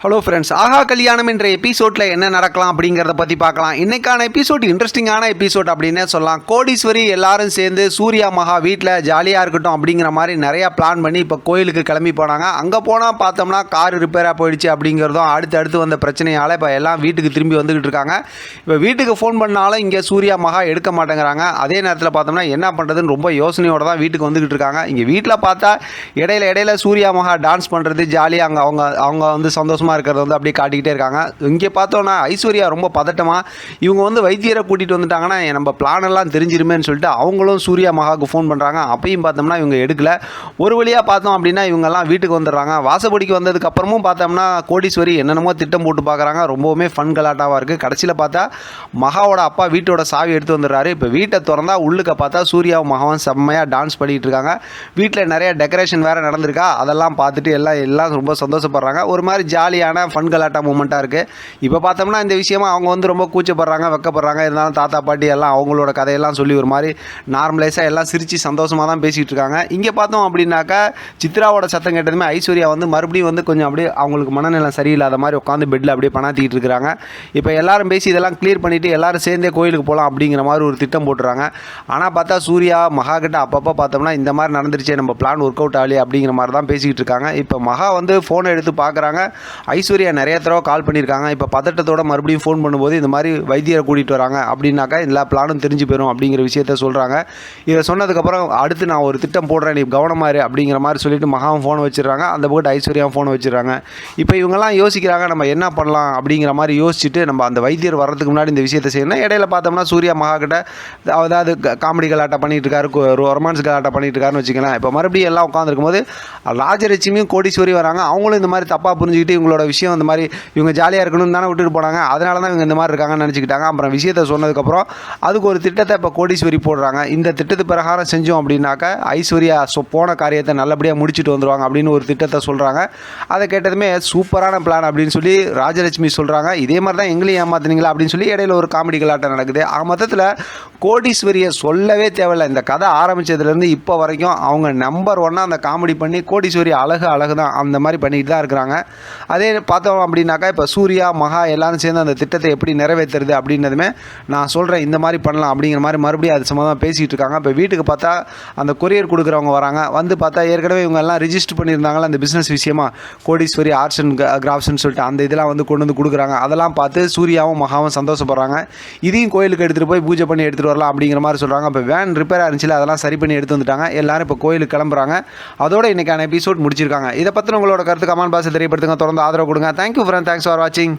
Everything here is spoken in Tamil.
ஹலோ ஃப்ரெண்ட்ஸ், ஆஹா கல்யாணம் என்ற எபிசோடில் என்ன நடக்கலாம் அப்படிங்கிறத பற்றி பார்க்கலாம். இன்றைக்கான எபிசோட் இன்ட்ரெஸ்டிங்கான எபிசோட் அப்படின்னே சொல்லலாம். கோடீஸ்வரி எல்லாரும் சேர்ந்து சூர்யா மகா வீட்டில் ஜாலியாக இருக்கட்டும் அப்படிங்கிற மாதிரி நிறையா பிளான் பண்ணி இப்போ கோயிலுக்கு கிளம்பி போனாங்க. அங்கே போனால் பார்த்தோம்னா கார் ரிப்பேராக போயிடுச்சு அப்படிங்கிறதும் அடுத்து வந்த பிரச்சனையால் இப்போ எல்லாம் வீட்டுக்கு திரும்பி வந்துக்கிட்டு இருக்காங்க. இப்போ வீட்டுக்கு ஃபோன் பண்ணாலும் இங்கே சூர்யா மகா எடுக்க மாட்டேங்கிறாங்க. அதே நேரத்தில் பார்த்தோம்னா என்ன பண்ணுறதுன்னு ரொம்ப யோசனையோடு தான் வீட்டுக்கு வந்துக்கிட்டு இருக்காங்க. இங்கே வீட்டில் பார்த்தா இடையில சூர்யா மகா டான்ஸ் பண்ணுறது ஜாலியாக அவங்க வந்து சந்தோஷமாக இருக்கிறத வந்து அப்படியே காட்டிக்கிட்டே இருக்காங்க. இங்கே பார்த்தோன்னா ஐஸ்வர்யா ரொம்ப பதட்டமாக இவங்க வந்து வைத்தியரை கூட்டிகிட்டு வந்துட்டாங்கன்னா நம்ம பிளான் எல்லாம் தெரிஞ்சிருமேன்னு சொல்லிட்டு அவங்களும் சூர்யா மகாவுக்கு ஃபோன் பண்ணுறாங்க. அப்பயும் பார்த்தோம்னா இவங்க எடுக்கல. ஒரு வழியாக பார்த்தோம் அப்படின்னா இவங்கெல்லாம் வீட்டுக்கு வந்துடுறாங்க. வாசப்படிக்கு வந்ததுக்கப்புறமும் பார்த்தோம்னா கோடீஸ்வரி என்னென்னமோ திட்டம் போட்டு பார்க்குறாங்க. ரொம்பவுமே ஃபன் கலாட்டாவாக இருக்குது. கடைசியில் பார்த்தா மகாவோட அப்பா வீட்டோட சாவி எடுத்து வந்துடுறாரு. இப்போ வீட்டை திறந்தா உள்ளுக்க பார்த்தா சூர்யாவும் மகாவும் செம்மையாக டான்ஸ் பண்ணிகிட்டு இருக்காங்க. வீட்டில் நிறைய டெக்கரேஷன் வேறு நடந்திருக்கா. அதெல்லாம் பார்த்துட்டு எல்லாம் ரொம்ப சந்தோஷப்படுறாங்க. ஒரு மாதிரி ஜாலியான ஃபன் கலாட்டா மூமெண்ட்டாக இருக்குது. இப்போ பார்த்தோம்னா இந்த விஷயமா அவங்க வந்து ரொம்ப கூச்சப்படுறாங்க, வெக்கப்படுறாங்க. இருந்தாலும் தாத்தா பாட்டி எல்லாம் அவங்களோட கதையெல்லாம் சொல்லி ஒரு மாதிரி நார்மலைஸாக எல்லாம் சிரித்து சந்தோஷமாக தான் பேசிகிட்டு இருக்காங்க. இங்கே பார்த்தோம் அப்படின்னாக்கா சித்ராவோட சத்தம் கேட்டதுமே ஐஸ்வர்யா வந்து மறுபடியும் வந்து கொஞ்சம் அப்படியே அவங்களுக்கு மனநிலை சரியில்லாத மாதிரி உட்காந்து பெட்டில் அப்படியே பணாத்திக்கிட்டு இருக்கிறாங்க. இப்போ எல்லாரும் பேசி இதெல்லாம் கிளியர் பண்ணிவிட்டு எல்லாரும் சேர்ந்தே கோயிலுக்கு போகலாம் அப்படிங்கிற மாதிரி ஒரு திட்டம் போட்டுறாங்க. ஆனால் பார்த்தா சூர்யா மகா கிட்ட அப்பப்போ பார்த்தோம்னா இந்த மாதிரி நடந்துருச்சு, நம்ம பிளான் ஒர்க் அவுட் ஆகலையே அப்படிங்கிற மாதிரி தான் பேசிக்கிட்டு இருக்காங்க. இப்போ மகா வந்து ஃபோனை எடுத்து பார்க்குறாங்க. ஐஸ்வர்யா நிறைய தடவை கால் பண்ணியிருக்காங்க. இப்போ பதட்டத்தோட மறுபடியும் ஃபோன் பண்ணும்போது இந்த மாதிரி வைத்தியரை கூட்டிகிட்டு வராங்க அப்படின்னாக்கா எல்லா பிளானும் தெரிஞ்சு போயிடும் அப்படிங்கிற விஷயத்த சொல்கிறாங்க. இதை சொன்னதுக்கப்புறம் அடுத்து நான் ஒரு திட்டம் போடுறேன், நீ கவனமாக இரு அப்படிங்கிற மாதிரி சொல்லிட்டு மகாவும் ஃபோனை வச்சிடறாங்க. அந்த போட்டு ஐஸ்வர்யாவும் ஃபோனை வச்சிடறாங்க. இப்போ இவங்கெல்லாம் யோசிக்கிறாங்க நம்ம என்ன பண்ணலாம் அப்படிங்கிற மாதிரி யோசிச்சுட்டு நம்ம அந்த வைத்தியர் வர்றதுக்கு முன்னாடி இந்த விஷயத்தை செய்யணும். இடையில பார்த்தோம்னா சூர்யா மகா கிட்ட அதாவது காமெடி கலாட்டா பண்ணிட்டு இருக்காரு, ரொமான்ஸ் கலாட்டா பண்ணிட்டு இருக்காருன்னு வச்சுக்கலாம். இப்போ மறுபடியும் எல்லாம் உட்காந்துருக்கும் போது ராஜலட்சுமியும் கோடீஸ்வரி வராங்க. அவங்களும் இந்த மாதிரி தப்பாக புரிஞ்சுக்கிட்டு இவங்களோட விஷயம் இந்த மாதிரி இவங்க ஜாலியாக இருக்கணும்னு தானே விட்டுட்டு போனாங்க. அதனால தான் இவங்க இந்த மாதிரி இருக்காங்கன்னு நினச்சிக்கிட்டாங்க. அப்புறம் விஷயத்தை சொன்னதுக்கப்புறம் அதுக்கு ஒரு திட்டத்தை இப்போ கோடீஸ்வரி போடுறாங்க. இந்த திட்டத்து பிரகாரம் செஞ்சோம் அப்படின்னாக்கா ஐஸ்வர்யா போன காரியத்தை நல்லபடியாக முடிச்சுட்டு வந்துடுவாங்க அப்படின்னு ஒரு திட்டத்தை சொல்கிறாங்க. அதை கேட்டதுமே சூப்பரான பிளான் அப்படின்னு சொல்லி ராஜலட்சுமி சொல்கிறாங்க. இதே மாதிரி தான் எங்களையும் ஏமாத்துனீங்களா அப்படின்னு சொல்லி இடையில ஒரு காமெடி கலாட்டம் நடக்குது. மொத்தத்தில் கோடீஸ்வரியை சொல்லவே தேவையில்லை. இந்த கதை ஆரம்பித்ததுலேருந்து இப்போ வரைக்கும் அவங்க நம்பர் ஒன்னாக அந்த காமெடி பண்ணி கோடீஸ்வரி அழகு தான் அந்த மாதிரி பண்ணிக்கிட்டு தான் இருக்கிறாங்க. அதே பார்த்தோம் அப்படின்னாக்கா இப்போ சூர்யா மகா எல்லாரும் சேர்ந்து அந்த திட்டத்தை எப்படி நிறைவேற்றுறது அப்படின்னதுமே நான் சொல்கிறேன் இந்த மாதிரி பண்ணலாம் அப்படிங்கிற மாதிரி மறுபடியும் அது சம்மந்தமாக பேசிகிட்டு இருக்காங்க. இப்போ வீட்டுக்கு பார்த்தா அந்த கொரியர் கொடுக்குறவங்க வராங்க. வந்து பார்த்தா ஏற்கனவே இவங்க எல்லாம் ரிஜிஸ்டர் பண்ணியிருந்தாங்களா அந்த பிஸ்னஸ் விஷயமா கோடீஸ்வரி ஆர்ட்ஸ் அண்ட் கிராஃப்ட்ஸ்னு சொல்லிட்டு அந்த இதெல்லாம் வந்து கொண்டு வந்து கொடுக்குறாங்க. அதெல்லாம் பார்த்து சூர்யாவும் மகாவும் சந்தோஷப்படுறாங்க. இதையும் கோயிலுக்கு எடுத்துகிட்டு போய் பூஜை பண்ணி எடுத்துகிட்டு வரலாம் அப்படிங்கிற மாதிரி சொல்கிறாங்க. இப்போ வேன் ரிப்பேர் ஆயிருந்துச்சுல அதெல்லாம் சரி பண்ணி எடுத்து வந்துட்டாங்க. எல்லாரும் இப்போ கோயிலுக்கு கிளம்புறாங்க. அதோட இன்றைக்கான எபிசோட் முடிச்சிருக்காங்க. இதை பற்றி உங்களோட கருத்து கமெண்ட் பாக்ஸில் தெரியப்படுத்துங்க. தொடர்ந்து ஆதரவு கொடுங்க. தேங்க்யூ ஃப்ரெண்ட், தேங்க்ஸ் ஃபார் வாட்சிங்.